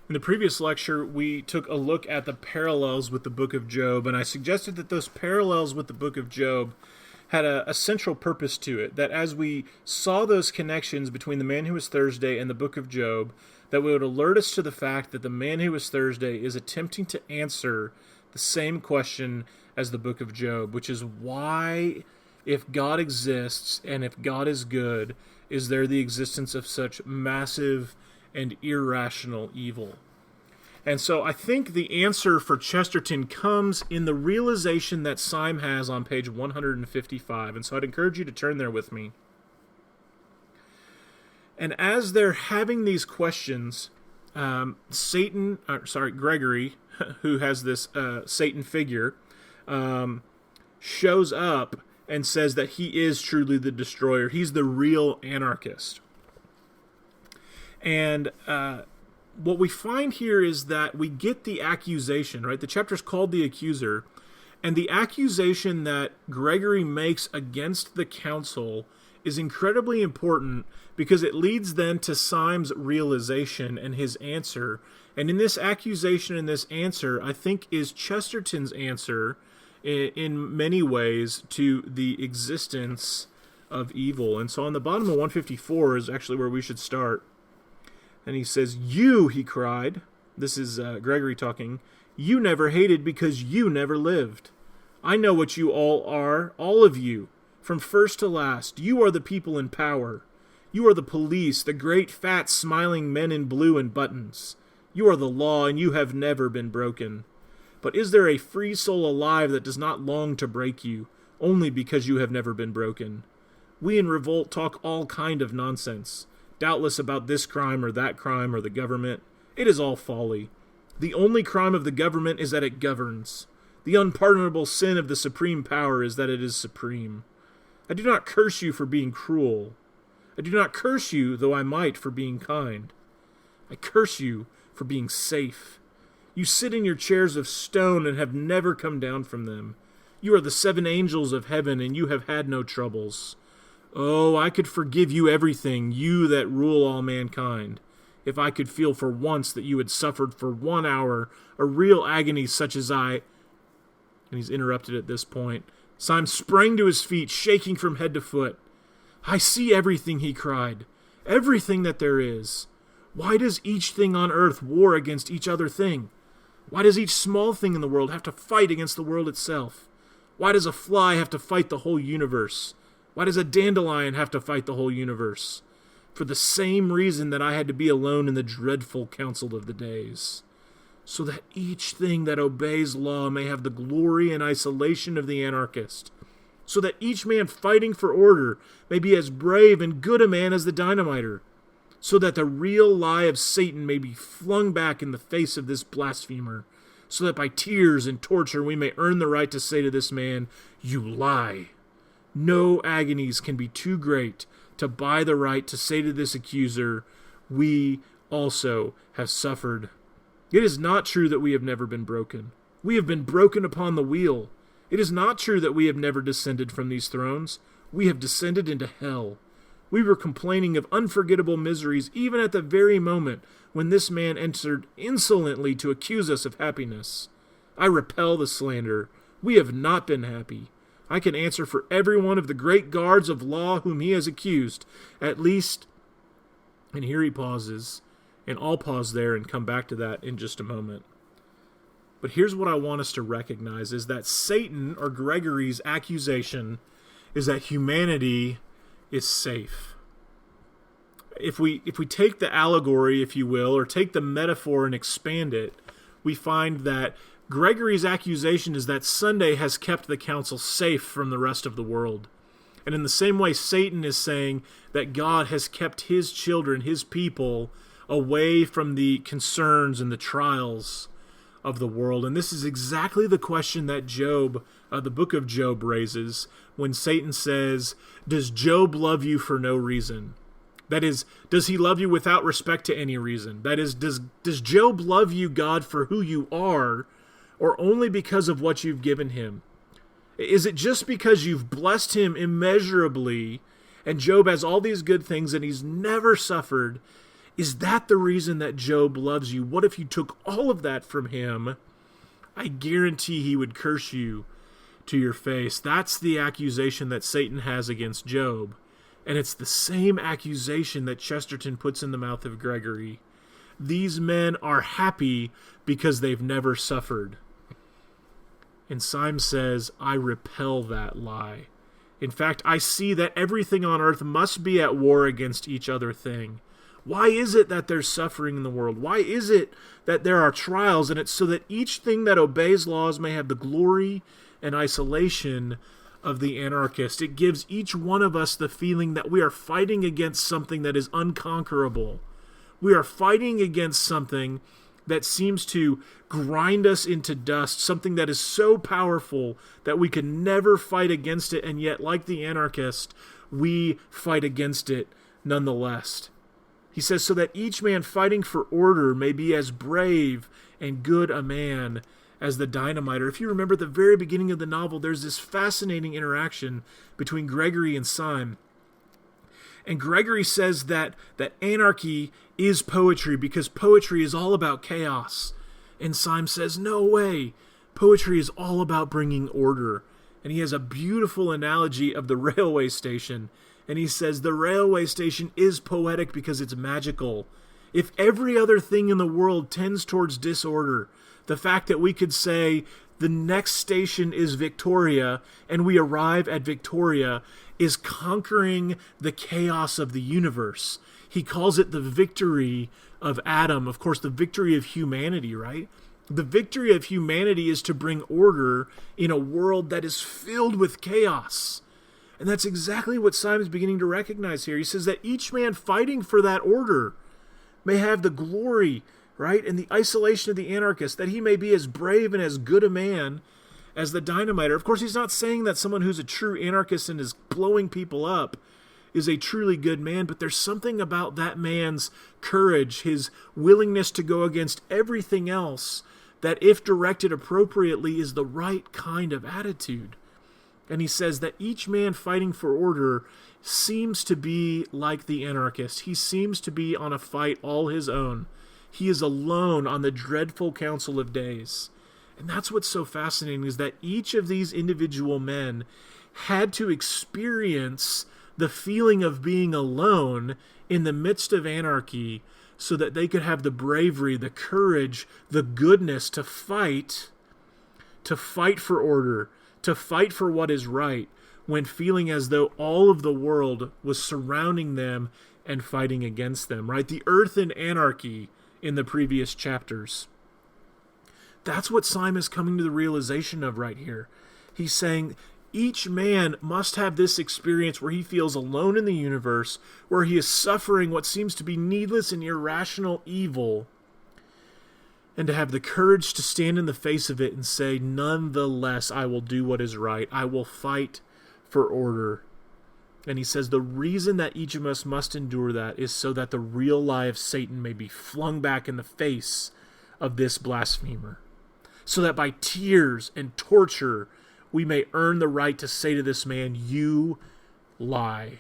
In the previous lecture, we took a look at the parallels with the book of Job, and I suggested that those parallels with the book of Job had a central purpose to it, that as we saw those connections between the man who was Thursday and the book of Job, that would alert us to the fact that the man who was Thursday is attempting to answer the same question as the book of Job, which is why, if God exists and if God is good, is there the existence of such massive and irrational evil? And so I think the answer for Chesterton comes in the realization that Syme has on page 155. And so I'd encourage you to turn there with me. And as they're having these questions, Gregory, who has this Satan figure, shows up and says that he is truly the destroyer. He's the real anarchist. And what we find here is that we get the accusation, right? The chapter's called The Accuser, and the accusation that Gregory makes against the council is incredibly important because it leads then to Syme's realization and his answer. And in this accusation and this answer, I think is Chesterton's answer in many ways to the existence of evil. And so on the bottom of 154 is actually where we should start. And he says, "You," he cried, this is Gregory talking, "you never hated because you never lived. I know what you all are, all of you, from first to last. You are the people in power. You are the police, the great fat smiling men in blue and buttons. You are the law, and you have never been broken. But is there a free soul alive that does not long to break you, only because you have never been broken? We in revolt talk all kind of nonsense, doubtless about this crime or that crime or the government. It is all folly. The only crime of the government is that it governs. The unpardonable sin of the supreme power is that it is supreme. I do not curse you for being cruel. I do not curse you, though I might, for being kind. I curse you for being safe. You sit in your chairs of stone and have never come down from them. You are the 7 angels of heaven, and you have had no troubles. Oh, I could forgive you everything, you that rule all mankind, if I could feel for once that you had suffered for 1 hour a real agony such as I—" And he's interrupted at this point. Syme sprang to his feet, shaking from head to foot. "I see everything," he cried, "everything that there is. Why does each thing on earth war against each other thing? Why does each small thing in the world have to fight against the world itself? Why does a fly have to fight the whole universe? Why does a dandelion have to fight the whole universe? For the same reason that I had to be alone in the dreadful council of the days. So that each thing that obeys law may have the glory and isolation of the anarchist. So that each man fighting for order may be as brave and good a man as the dynamiter. So that the real lie of Satan may be flung back in the face of this blasphemer. So that by tears and torture we may earn the right to say to this man, 'You lie.' No agonies can be too great to buy the right to say to this accuser, 'We also have suffered.' It is not true that we have never been broken. We have been broken upon the wheel. It is not true that we have never descended from these thrones. We have descended into hell. We were complaining of unforgettable miseries even at the very moment when this man entered insolently to accuse us of happiness. I repel the slander. We have not been happy. I can answer for every one of the great guards of law whom he has accused, at least," and here he pauses, and I'll pause there and come back to that in just a moment. But here's what I want us to recognize, is that Satan, or Gregory's accusation, is that humanity is safe. If we take the allegory, if you will, or take the metaphor and expand it, we find that Gregory's accusation is that Sunday has kept the council safe from the rest of the world. And in the same way, Satan is saying that God has kept his children, his people, away from the concerns and the trials of the world. And this is exactly the question that Job, the book of Job, raises when Satan says, "Does Job love you for no reason?" That is, does he love you without respect to any reason? That is, does Job love you, God, for who you are, or only because of what you've given him? Is it just because you've blessed him immeasurably, and Job has all these good things and he's never suffered? Is that the reason that Job loves you? What if you took all of that from him? I guarantee he would curse you to your face. That's the accusation that Satan has against Job. And it's the same accusation that Chesterton puts in the mouth of Gregory. These men are happy because they've never suffered. And Syme says, I repel that lie. In fact, I see that everything on earth must be at war against each other thing. Why is it that there's suffering in the world? Why is it that there are trials? And it's so that each thing that obeys laws may have the glory and isolation of the anarchist. It gives each one of us the feeling that we are fighting against something that is unconquerable. We are fighting against something that seems to grind us into dust, something that is so powerful that we can never fight against it, and yet, like the anarchist, we fight against it nonetheless. He says, so that each man fighting for order may be as brave and good a man as the dynamiter. If you remember at the very beginning of the novel, there's this fascinating interaction between Gregory and Syme. And Gregory says that anarchy is poetry because poetry is all about chaos. And Syme says, no way. Poetry is all about bringing order. And he has a beautiful analogy of the railway station. And he says the railway station is poetic because it's magical. If every other thing in the world tends towards disorder, the fact that we could say the next station is Victoria and we arrive at Victoria is conquering the chaos of the universe. He calls it the victory of Adam. Of course, the victory of humanity, right? The victory of humanity is to bring order in a world that is filled with chaos. And that's exactly what Syme is beginning to recognize here. He says that each man fighting for that order may have the glory, right, and the isolation of the anarchist, that he may be as brave and as good a man as the dynamiter. Of course, he's not saying that someone who's a true anarchist and is blowing people up is a truly good man, but there's something about that man's courage, his willingness to go against everything else, that if directed appropriately is the right kind of attitude. And he says that each man fighting for order seems to be like the anarchist. He seems to be on a fight all his own. He is alone on the dreadful council of days. And that's what's so fascinating, is that each of these individual men had to experience the feeling of being alone in the midst of anarchy so that they could have the bravery, the courage, the goodness to fight for order, to fight for what is right, when feeling as though all of the world was surrounding them and fighting against them, right? The earth in anarchy in the previous chapters. That's what Syme is coming to the realization of right here. He's saying each man must have this experience where he feels alone in the universe, where he is suffering what seems to be needless and irrational evil, and to have the courage to stand in the face of it and say, nonetheless, I will do what is right. I will fight for order. And he says the reason that each of us must endure that is so that the real lie of Satan may be flung back in the face of this blasphemer. So that by tears and torture, we may earn the right to say to this man, you lie.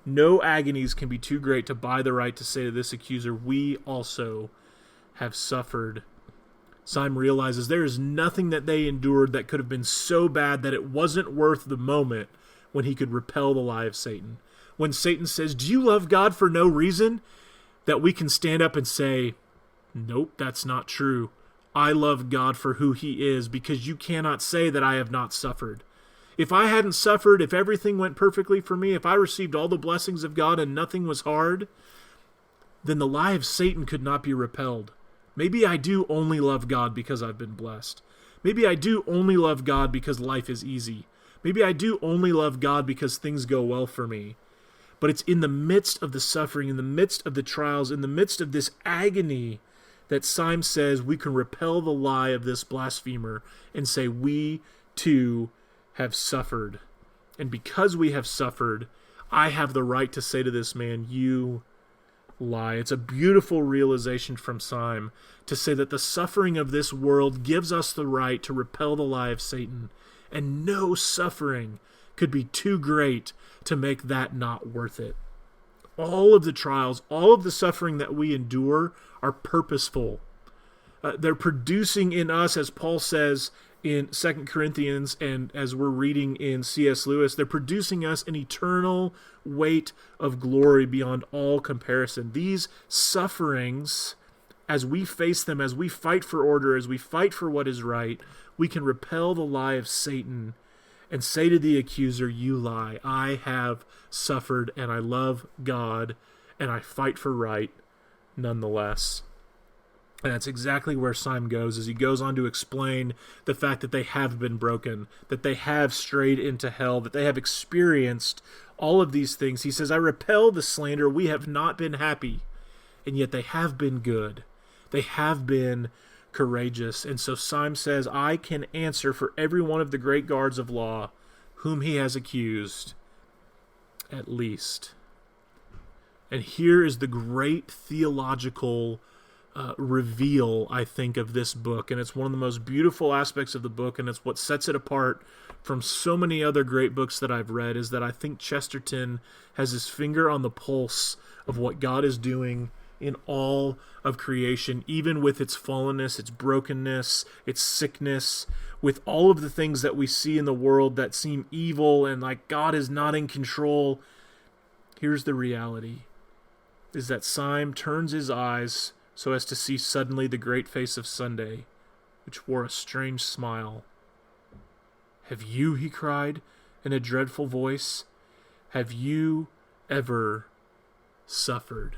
No agonies can be too great to buy the right to say to this accuser, we also have suffered. Syme realizes there is nothing that they endured that could have been so bad that it wasn't worth the moment when he could repel the lie of Satan. When Satan says, do you love God for no reason? That we can stand up and say, nope, that's not true. I love God for who he is, because you cannot say that I have not suffered. If I hadn't suffered, if everything went perfectly for me, if I received all the blessings of God and nothing was hard, then the lie of Satan could not be repelled. Maybe I do only love God because I've been blessed. Maybe I do only love God because life is easy. Maybe I do only love God because things go well for me. But it's in the midst of the suffering, in the midst of the trials, in the midst of this agony that Syme says we can repel the lie of this blasphemer and say we too have suffered. And because we have suffered, I have the right to say to this man, you lie. It's a beautiful realization from Syme to say that the suffering of this world gives us the right to repel the lie of Satan, and no suffering could be too great to make that not worth it. all of the trials, all of the suffering that we endure are purposeful. They're producing in us, as Paul says in 2 Corinthians, and as we're reading in C.S. Lewis, they're producing us an eternal weight of glory beyond all comparison. These sufferings, as we face them, as we fight for order, as we fight for what is right, we can repel the lie of Satan and say to the accuser, you lie. I have suffered, and I love God, and I fight for right nonetheless. And that's exactly where Syme goes, as he goes on to explain the fact that they have been broken, that they have strayed into hell, that they have experienced all of these things. He says, I repel the slander. We have not been happy, and yet they have been good. They have been courageous. And so Syme says, I can answer for every one of the great guards of law whom he has accused, at least. And here is the great theological reveal, I think, of this book, and it's one of the most beautiful aspects of the book, and it's what sets it apart from so many other great books that I've read, is that I think Chesterton has his finger on the pulse of what God is doing in all of creation, even with its fallenness, its brokenness, its sickness, with all of the things that we see in the world that seem evil and like God is not in control. Here's the reality, is that Syme turns his eyes so as to see suddenly the great face of Sunday, which wore a strange smile. Have you, he cried in a dreadful voice, have you ever suffered?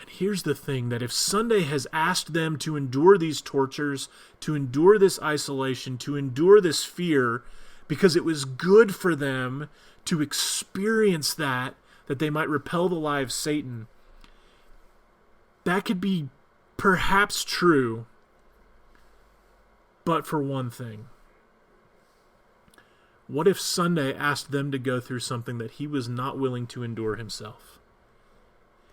And here's the thing, that if Sunday has asked them to endure these tortures, to endure this isolation, to endure this fear, because it was good for them to experience that they might repel the lie of Satan, that could be perhaps true, but for one thing. What if Sunday asked them to go through something that he was not willing to endure himself?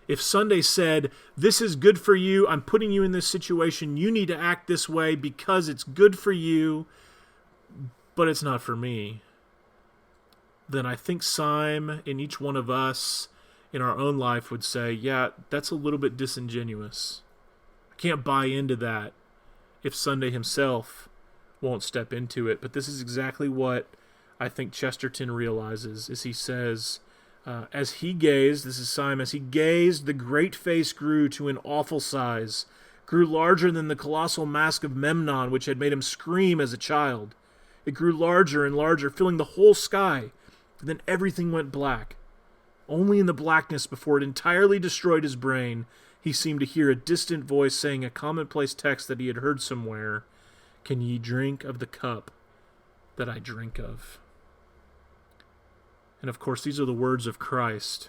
If Sunday said, this is good for you, I'm putting you in this situation, you need to act this way because it's good for you, but it's not for me, then I think Syme in each one of us in our own life would say, yeah, that's a little bit disingenuous. I can't buy into that if Sunday himself won't step into it. But this is exactly what I think Chesterton realizes, is he says, as he gazed, this is Syme, as he gazed, the great face grew to an awful size, grew larger than the colossal mask of Memnon, which had made him scream as a child. It grew larger and larger, filling the whole sky, and then everything went black. Only in the blackness, before it entirely destroyed his brain, he seemed to hear a distant voice saying a commonplace text that he had heard somewhere, can ye drink of the cup that I drink of? And of course, these are the words of Christ.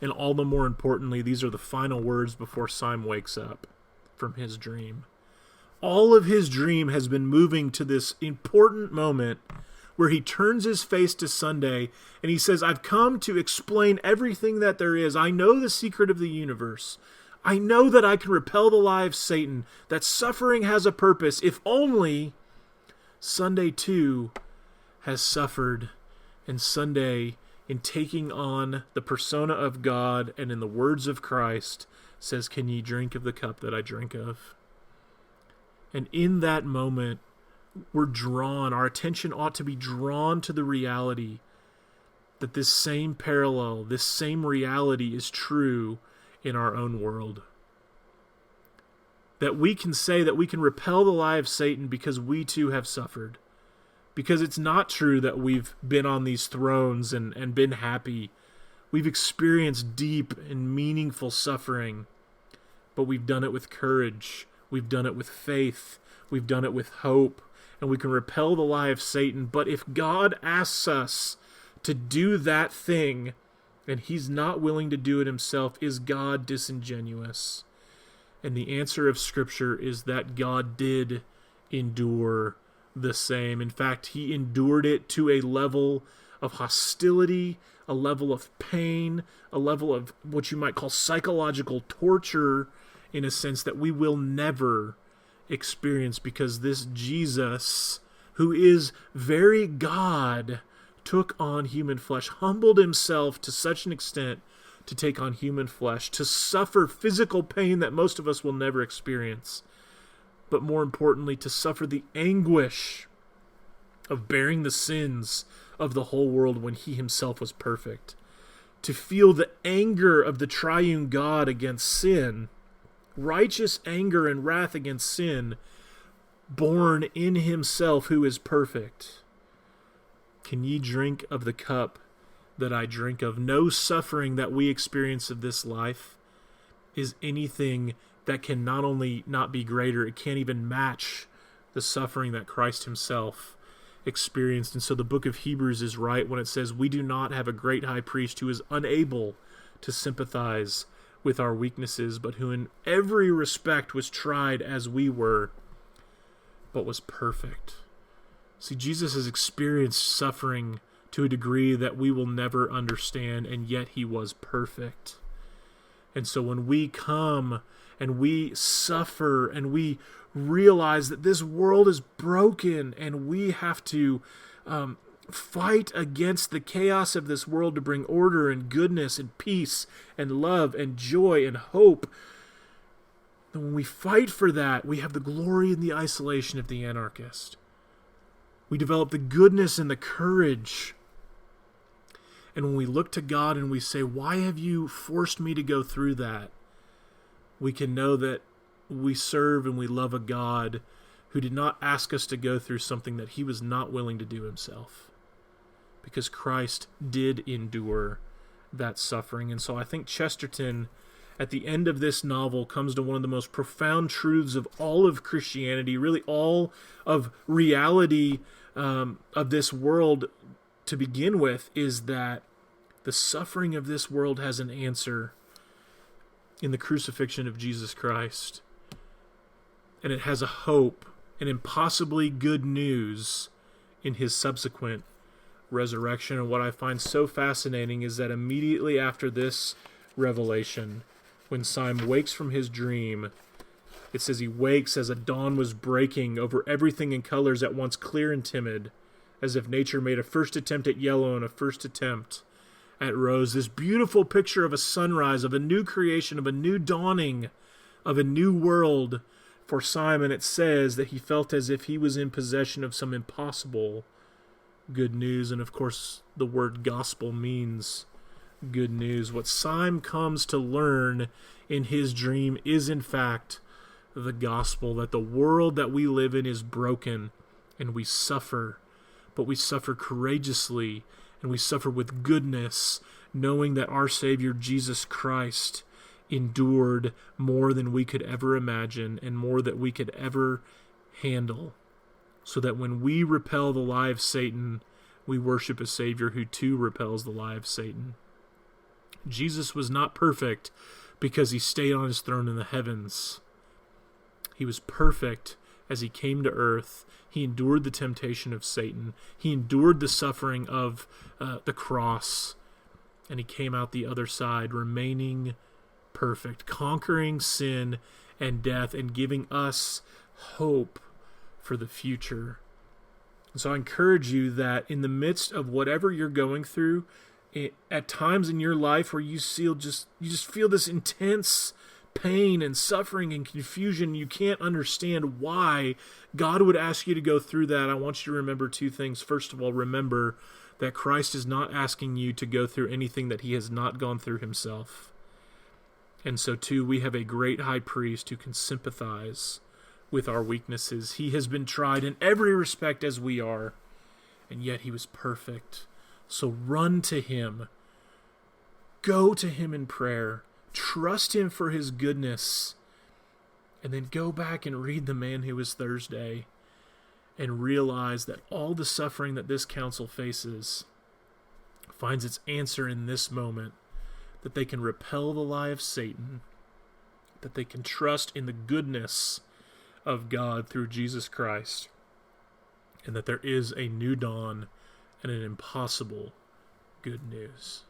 And all the more importantly, these are the final words before Syme wakes up from his dream. All of his dream has been moving to this important moment where he turns his face to Sunday and he says, I've come to explain everything that there is. I know the secret of the universe. I know that I can repel the lie of Satan, that suffering has a purpose, if only Sunday too has suffered. And Sunday, in taking on the persona of God and in the words of Christ, says, can ye drink of the cup that I drink of? And in that moment, our attention ought to be drawn to the reality that this same parallel, this same reality is true in our own world. That we can say that we can repel the lie of Satan because we too have suffered. Because it's not true that we've been on these thrones and been happy. We've experienced deep and meaningful suffering, but we've done it with courage. We've done it with faith. We've done it with hope. And we can repel the lie of Satan. But if God asks us to do that thing, and he's not willing to do it himself, is God disingenuous? And the answer of Scripture is that God did endure the same. In fact, he endured it to a level of hostility, a level of pain, a level of what you might call psychological torture, in a sense that we will never experience, because this Jesus, who is very God, took on human flesh, humbled himself to such an extent to take on human flesh, to suffer physical pain that most of us will never experience, but more importantly, to suffer the anguish of bearing the sins of the whole world when he himself was perfect, to feel the anger of the triune God against sin, righteous anger and wrath against sin, born in himself who is perfect. Can ye drink of the cup that I drink of? No suffering that we experience of this life is anything that can not only not be greater, it can't even match the suffering that Christ himself experienced. And so the book of Hebrews is right when it says we do not have a great high priest who is unable to sympathize with our weaknesses, but who in every respect was tried as we were, but was perfect. See, Jesus has experienced suffering to a degree that we will never understand, and yet he was perfect. And so when we come and we suffer and we realize that this world is broken and we have to fight against the chaos of this world to bring order and goodness and peace and love and joy and hope, and when we fight for that, we have the glory and the isolation of the anarchist. We develop the goodness and the courage. And when we look to God and we say, why have you forced me to go through that? We can know that we serve and we love a God who did not ask us to go through something that he was not willing to do himself, because Christ did endure that suffering. And so I think Chesterton, at the end of this novel, comes to one of the most profound truths of all of Christianity, really all of reality of this world to begin with, is that the suffering of this world has an answer in the crucifixion of Jesus Christ. And it has a hope, an impossibly good news in his subsequent resurrection. And what I find so fascinating is that immediately after this revelation, when Simon wakes from his dream, it says he wakes as a dawn was breaking over everything in colors at once clear and timid, as if nature made a first attempt at yellow and a first attempt at rose. This beautiful picture of a sunrise, of a new creation, of a new dawning, of a new world. For Simon, it says that he felt as if he was in possession of some impossible good news. And of course, the word gospel means good news. What Simon comes to learn in his dream is in fact the gospel, that the world that we live in is broken and we suffer, but we suffer courageously and we suffer with goodness, knowing that our Savior Jesus Christ endured more than we could ever imagine and more than we could ever handle, so that when we repel the lie of Satan, we worship a Savior who too repels the lie of Satan. Jesus was not perfect because he stayed on his throne in the heavens. He was perfect as he came to earth. He endured the temptation of Satan. He endured the suffering of the cross. And he came out the other side remaining perfect, conquering sin and death and giving us hope for the future. And so I encourage you that in the midst of whatever you're going through, at times in your life where you just feel this intense pain and suffering and confusion, you can't understand why God would ask you to go through that, I want you to remember two things. First of all, remember that Christ is not asking you to go through anything that he has not gone through himself. And so too, we have a great high priest who can sympathize with our weaknesses. He has been tried in every respect as we are, and yet he was perfect. So run to him. Go to him in prayer. Trust him for his goodness. And then go back and read The Man Who Was Thursday and realize that all the suffering that this council faces finds its answer in this moment, that they can repel the lie of Satan, that they can trust in the goodness of God through Jesus Christ, and that there is a new dawn and an impossible good news.